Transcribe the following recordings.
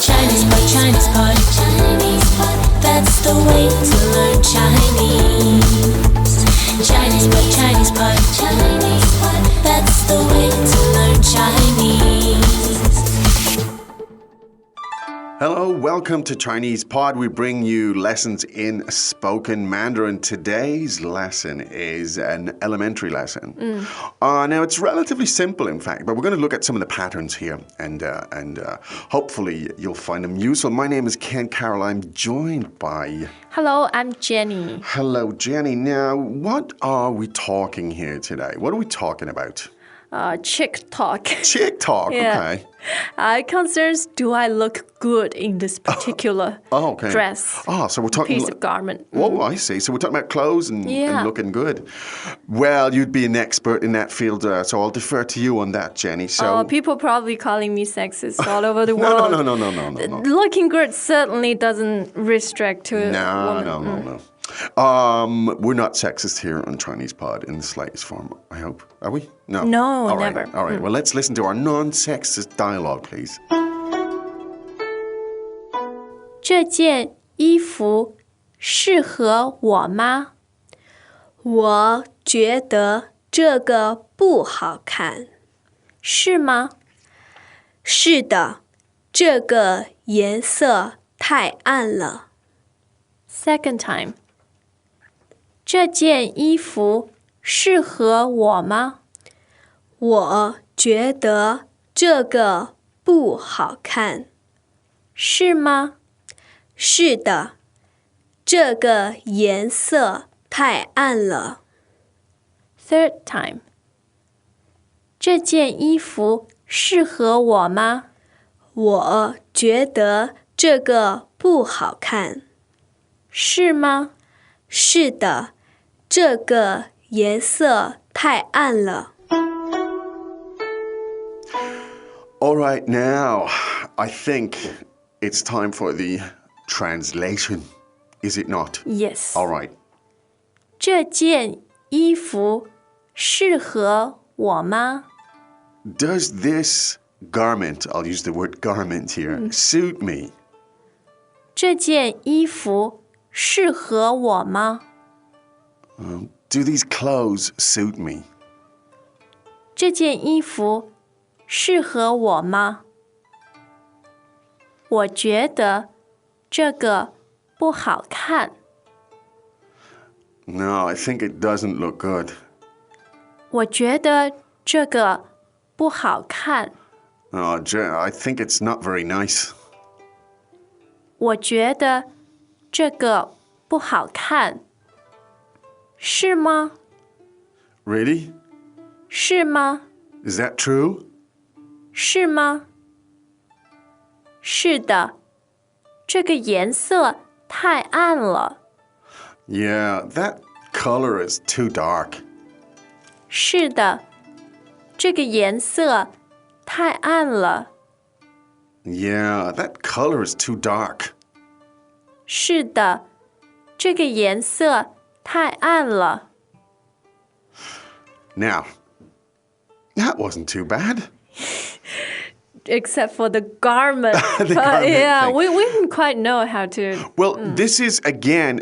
Chinese pot, Chinese pot, Chinese pot. That's the way to learn Chinese. Chinese pot, Chinese pot, Chinese pot. That's the way to learn Chinese. Hello, welcome to Chinese Pod. We bring you lessons in spoken Mandarin. Today's lesson is an elementary lesson. Now, it's relatively simple, in fact, but we're going to look at some of the patterns here, and hopefully you'll find them useful. My name is Ken Carroll. I'm joined by... Hello, I'm Jenny. Hello, Jenny. Now, what are we talking here today? What are we talking about? Chick talk. Chick talk, okay. Concerns, do I look good in this particular dress? So we're talking... piece of garment. Oh, I see. So we're talking about clothes and looking good. Well, you'd be an expert in that field, so I'll defer to you on that, Jenny. So people probably calling me sexist all over the world. No. Looking good certainly doesn't restrict to a woman. No. We're not sexist here on Chinese Pod in the slightest form, I hope. Are we? No. No, all right. never. All right. Well, let's listen to our non-sexist dialogue, please. 这件衣服适合我吗？我觉得这个不好看。是吗？是的，这个颜色太暗了。Second time. 这件衣服适合我吗？我觉得这个不好看。是吗？是的，这个颜色太暗了。Third time. 这件衣服适合我吗？我觉得这个不好看。是吗？是的，这个颜色太暗了。All right, now, I think it's time for the translation, is it not? Yes. All right. 这件衣服适合我吗？ Does this garment, I'll use the word garment here, suit me? 这件衣服适合我吗？ Do these clothes suit me? 这件衣服适合我吗？我觉得这个不好看。 No, I think it doesn't look good. 我觉得这个不好看。 I think it's not very nice. 我觉得这个不好看。是吗？ Really? 是吗？ Is that true? 是吗？是的，这个颜色太暗了。 Yeah, that color is too dark. 是的，这个颜色太暗了。 Yeah, that color is too dark. 是的，这个颜色太暗了。 Now, that wasn't too bad. Except for the garment. The garment thing. we didn't quite know how to... Well, this is, again,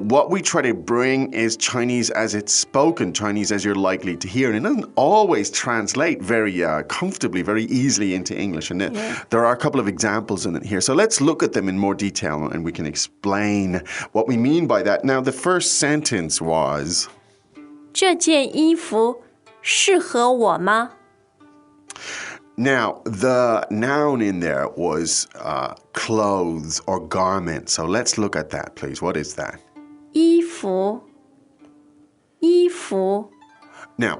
what we try to bring is Chinese as it's spoken, Chinese as you're likely to hear. And it doesn't always translate very comfortably, very easily into English. And there are a couple of examples in it here. So let's look at them in more detail and we can explain what we mean by that. Now, the first sentence was... 这件衣服适合我吗？ Now, the noun in there was clothes or garment. So let's look at that, please. What is that? 衣服，衣服。 Now,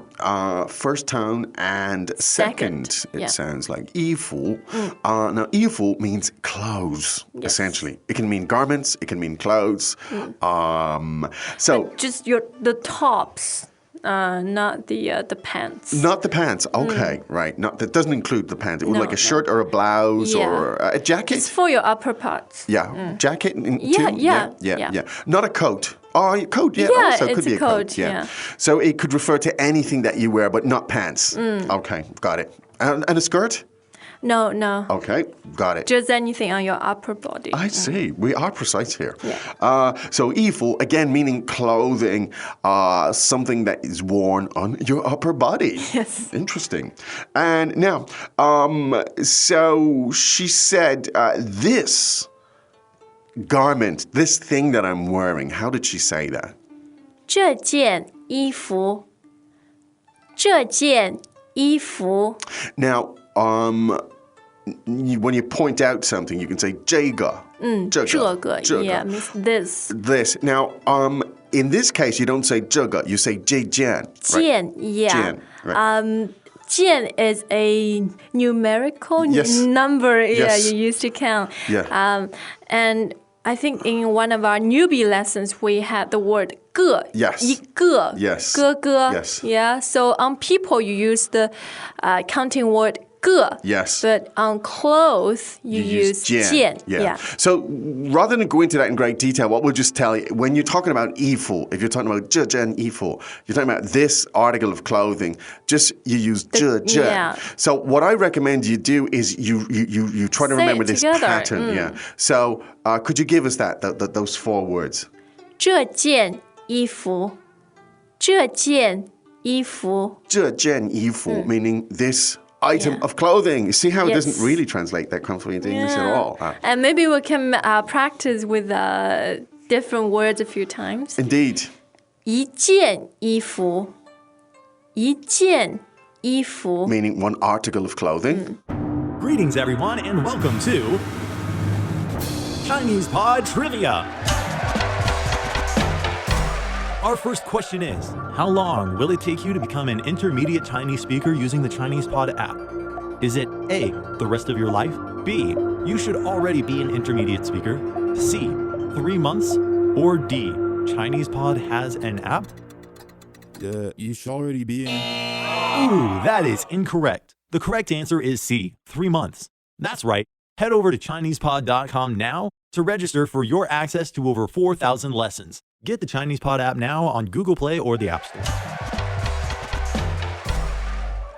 first tone and second, it sounds like 衣服. Now, 衣服 means clothes, essentially. It can mean garments, it can mean clothes. So just the tops. Not the pants. Not the pants. Okay, right. That doesn't include the pants. It would like a shirt or a blouse or a jacket. It's for your upper parts. Yeah, jacket. Yeah. Not a coat. Oh, a coat. Yeah, also it's could be a coat. Yeah. So it could refer to anything that you wear, but not pants. Okay, got it. And a skirt. No, no. Okay, got it. Just anything on your upper body. I see. We are precise here. Yeah. So 衣服, again, meaning clothing, something that is worn on your upper body. Yes. Interesting. And now, so she said, this garment, this thing that I'm wearing, how did she say that? 这件衣服，这件衣服。 Now, when you point out something, you can say 这个,这个,这个 yeah, means this. This. Now, in this case, you don't say 这个, you say 这件. 件 yeah. 件, right. 件 is a numerical Yes. number Yes. you used to count. Yeah. And I think in one of our newbie lessons, we had the word 个 Yes. 一个 Yes. 哥哥 Yes. Yeah. So on people, you use the counting word 个 Yes. But on clothes, you use 件 Yeah. So rather than go into that in great detail, what we'll just tell you, when you're talking about 衣服, if you're talking about 这件衣服, you're talking about this article of clothing, just you use 这件. yeah. So what I recommend you do is you try to Say remember it this together. pattern. Yeah. So could you give us those 4 words? 这件衣服，这件衣服。这件衣服, meaning this item of clothing. You see how it Yes. doesn't really translate that comfortably into English at all. And maybe we can practice with different words a few times. Indeed. 一件衣服，一件衣服。 Meaning one article of clothing. Greetings, everyone, and welcome to Chinese Pod Trivia. Our first question is, how long will it take you to become an intermediate Chinese speaker using the Chinese Pod app? Is it A, the rest of your life? B, you should already be an intermediate speaker? C, 3 months? Or D, Chinese Pod has an app? You should already be in. Ooh, that is incorrect. The correct answer is C, 3 months. That's right. Head over to ChinesePod.com now to register for your access to over 4,000 lessons. Get the Chinese Pod app now on Google Play or the App Store.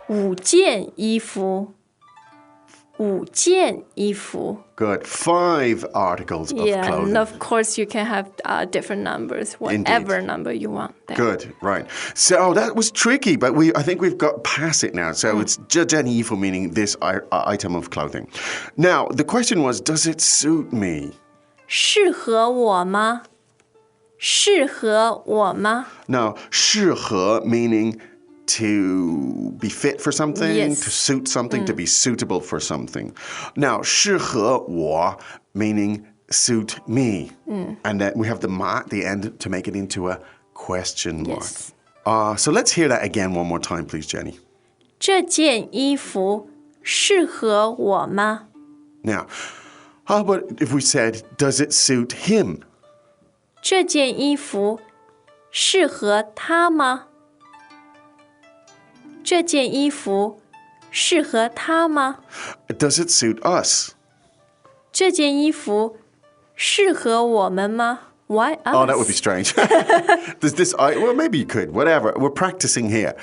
5件衣服，5件衣服。 Good. 5 articles of Yeah, clothing. and of course you can have different numbers, whatever number you want. There. Good, right. So that was tricky, but I think we've got past it now. So it's 这件衣服, meaning this item of clothing. Now, the question was, does it suit me? 适合我吗？适合我吗？ Now, 适合 meaning to be fit for something, Yes. to suit something, to be suitable for something. Now, 适合我 meaning suit me. And then we have the ma at the end to make it into a question mark. Yes. So let's hear that again one more time, please, Jenny. 这件衣服适合我吗？ Now, how about if we said, does it suit him? 这件衣服适合他吗？这件衣服适合他吗？ Does it suit us? 这件衣服适合我们吗？ Why us? Oh, that would be strange. Does this? Well, maybe you could. Whatever. We're practicing here.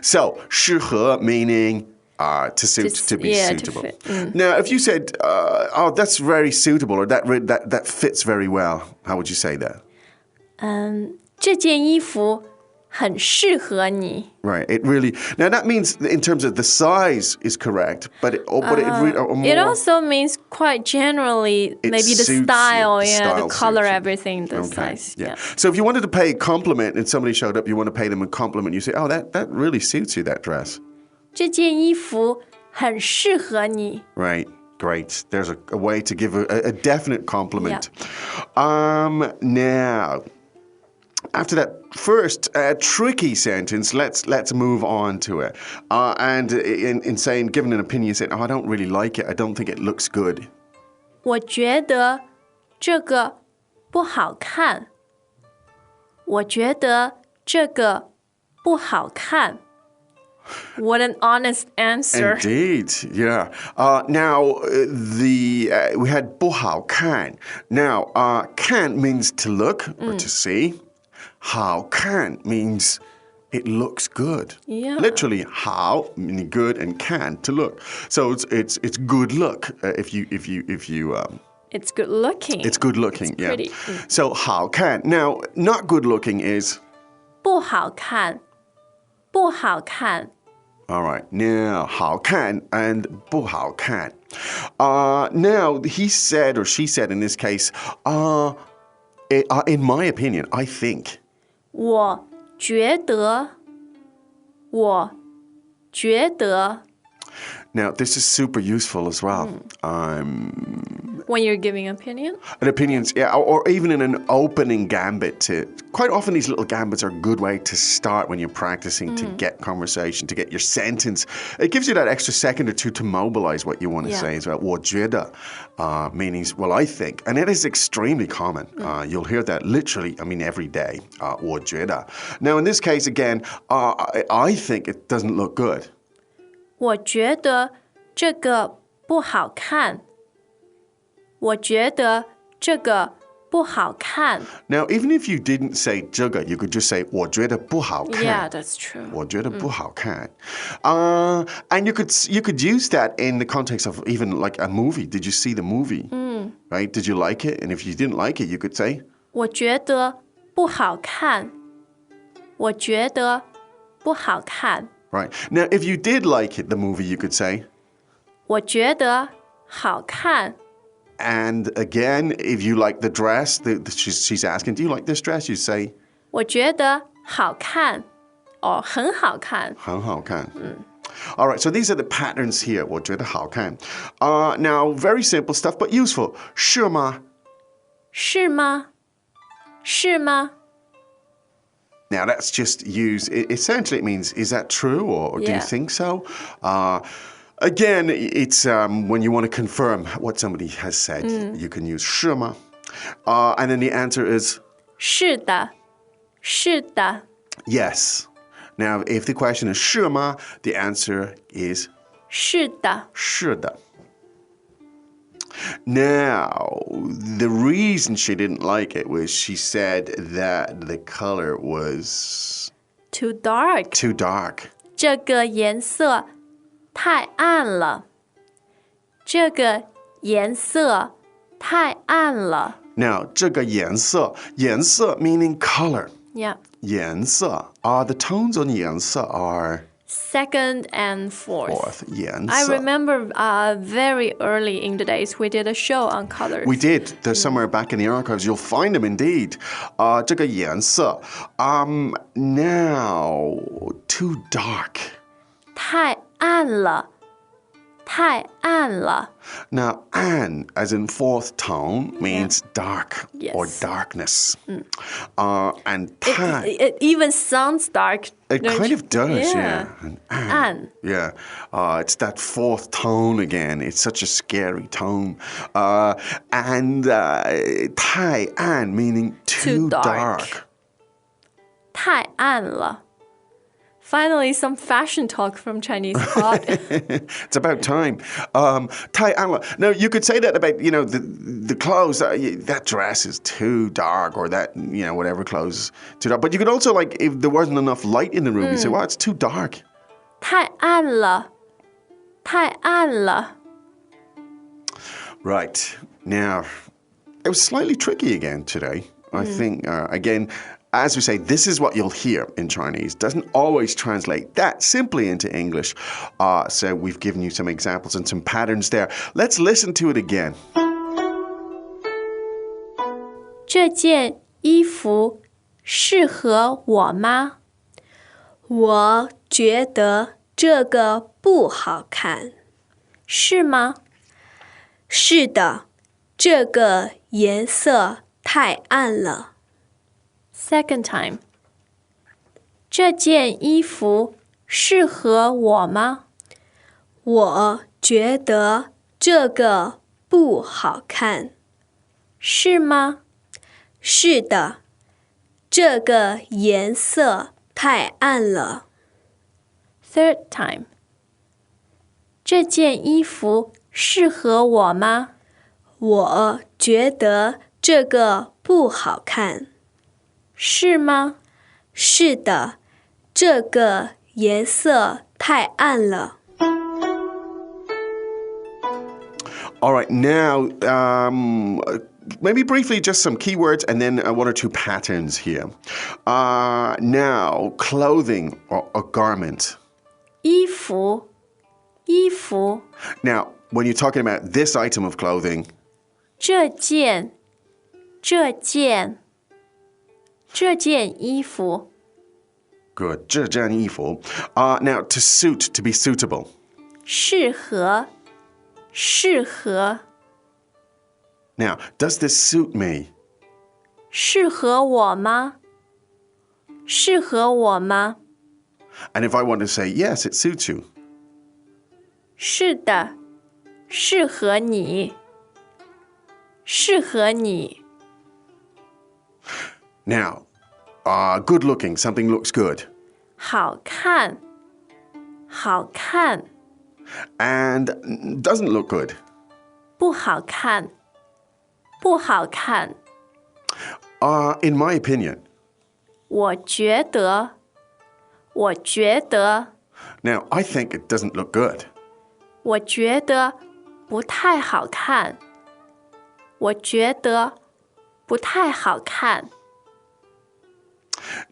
So, 适合 meaning to suit, Just- to be yeah, to suitable. fit. Now, if you said, "Oh, that's very suitable," or that fits very well, how would you say that? 这件衣服很适合你。 Right. It really. Now that means in terms of the size is correct, but it more. It also means quite generally It maybe the suits you, style, the yeah, style the color, suits you. everything, the Okay, size. yeah. So if you wanted to pay a compliment and somebody showed up, you want to pay them a compliment. You say, "Oh, that really suits you, that dress." 这件衣服很适合你。 Right. Great. There's a way to give a definite compliment. Now, after that first tricky sentence, let's move on to it. And in saying, giving an opinion, saying, "Oh, I don't really like it. I don't think it looks good." 我觉得这个不好看。我觉得这个不好看。What an honest answer. Indeed, yeah. Now, we had 不好看. Now, 看 means to look or to see. 好看 means it looks good. Yeah. Literally, 好 meaning good and can to look. So it's good look if you It's good looking. it's good looking. It's pretty. Yeah. So 好看. Now, not good looking is 不好看，不好看。 all right. Now 好看 and 不好看. Now he said or she said in this case, in my opinion, I think. 我觉得，我觉得。 Now this is super useful as well. When you're giving opinion? And opinions, yeah, or even in an opening gambit. Quite often these little gambits are a good way to start when you're practicing to get conversation, to get your sentence. It gives you that extra second or two to mobilize what you want to say as well. 我觉得 means, well, I think. And it is extremely common. You'll hear that literally, I mean, every day. 我觉得. Now, in this case, again, I think it doesn't look good. 我觉得这个不好看。我觉得这个不好看。 Now, even if you didn't say 这个, you could just say 我觉得不好看. Yeah, that's true. 我觉得不好看. And you could use that in the context of even like a movie. Did you see the movie? Right? Did you like it? And if you didn't like it, you could say 我觉得不好看。我觉得不好看。 right. Now, if you did like it, the movie, you could say 我觉得好看。 and again, if you like the dress, she's asking, do you like this dress? You say 我觉得好看。哦，很好看。很好看. All right, so these are the patterns here. 我觉得好看. Now, very simple stuff, but useful. 是吗?是吗？是吗？ Now, that's just used, essentially it means, is that true or do you Yeah. think so? Again, it's when you want to confirm what somebody has said, you can use 是吗? And then the answer is 是的，是的。 yes. Now, if the question is 是吗, the answer is 是的。是的. Now, the reason she didn't like it was she said that the color was Too dark. too dark. 这个颜色太暗了。这个颜色太暗了。 Now, 这个颜色, 颜色 meaning color. Yeah. 颜色, the tones on 颜色 are Second and fourth. fourth. 颜色. I remember very early in the days we did a show on colors. We did. They're somewhere back in the archives. You'll find them indeed. 这个颜色. Now, too dark. 太暗了，太暗了。 Now, an, as in fourth tone, means dark or Yes. darkness. And 太, It even sounds dark. it don't kind you? of does, yeah. Yeah. And 暗。 yeah, it's that fourth tone again. It's such a scary tone. And 太暗, meaning too Too dark. dark. 太暗了。Finally, some fashion talk from Chinese pod. It's about time. 太暗了. Now, you could say that about, the clothes. That dress is too dark or that, whatever clothes too dark. But you could also, like, if there wasn't enough light in the room, you say, well, it's too dark. 太暗了，太暗了。 Right. Now, it was slightly tricky again today. I think, again, as we say, this is what you'll hear in Chinese. Doesn't always translate that simply into English. So we've given you some examples and some patterns there. Let's listen to it again. 这件衣服适合我吗？我觉得这个不好看。是吗？是的，这个颜色太暗了。Second time. 这件衣服适合我吗？我觉得这个不好看。是吗？是的，这个颜色太暗了。Third time. 这件衣服适合我吗？我觉得这个不好看。是吗？是的，这个颜色太暗了。 All right, now maybe briefly just some keywords and then one or two patterns here. Now, clothing or a garment. 衣服，衣服， Now, when you're talking about this item of clothing, 这件，这件，这件衣服， good, 这件衣服. Now, to suit, to be suitable. 适合，适合， Now, does this suit me? 适合我吗？适合我吗？ And if I want to say, yes, it suits you. 是的，适合你，适合你。 Now, good looking, something looks good. 好看，好看， And doesn't look good. 不好看，不好看。 In my opinion. 我觉得，我觉得， Now, I think it doesn't look good. 我觉得不太好看。我觉得不太好看。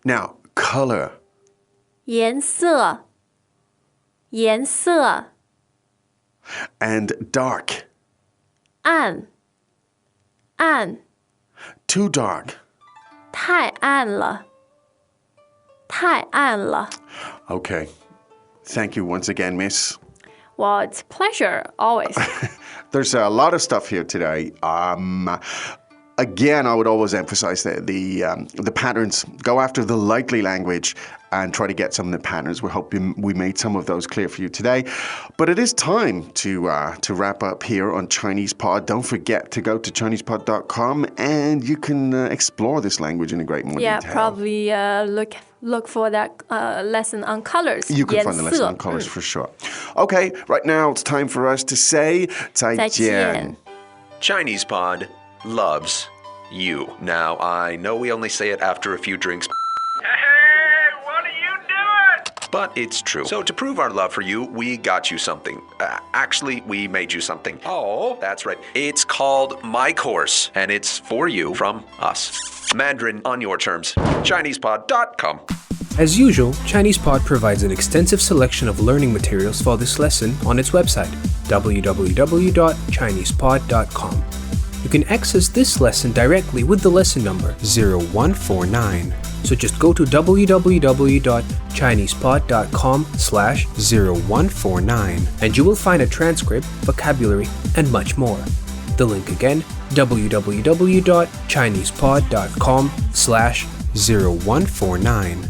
Now, color. 颜色，颜色， And dark. 暗，暗， Too dark. 太暗了，太暗了。 Okay. Thank you once again, Miss. Well, it's a pleasure, always. There's a lot of stuff here today. Again, I would always emphasize the patterns. Go after the likely language and try to get some of the patterns. We're hoping we made some of those clear for you today. But it is time to wrap up here on Chinese Pod. Don't forget to go to ChinesePod.com and you can explore this language in a great more Yeah, detail. probably look for that lesson on colors. You can find the lesson on 颜色 colors for sure. Okay, right now it's time for us to say 再见. 再见. Chinese Pod loves you. Now, I know we only say it after a few drinks. Hey, what are you doing? But it's true. So to prove our love for you, we got you something. Actually, we made you something. Oh, that's right. It's called My Course, and it's for you from us. Mandarin on your terms. ChinesePod.com. As usual, ChinesePod provides an extensive selection of learning materials for this lesson on its website, www.chinesepod.com. You can access this lesson directly with the lesson number 0149. So just go to www.chinesepod.com/0149 and you will find a transcript, vocabulary, and much more. The link again, www.chinesepod.com/0149.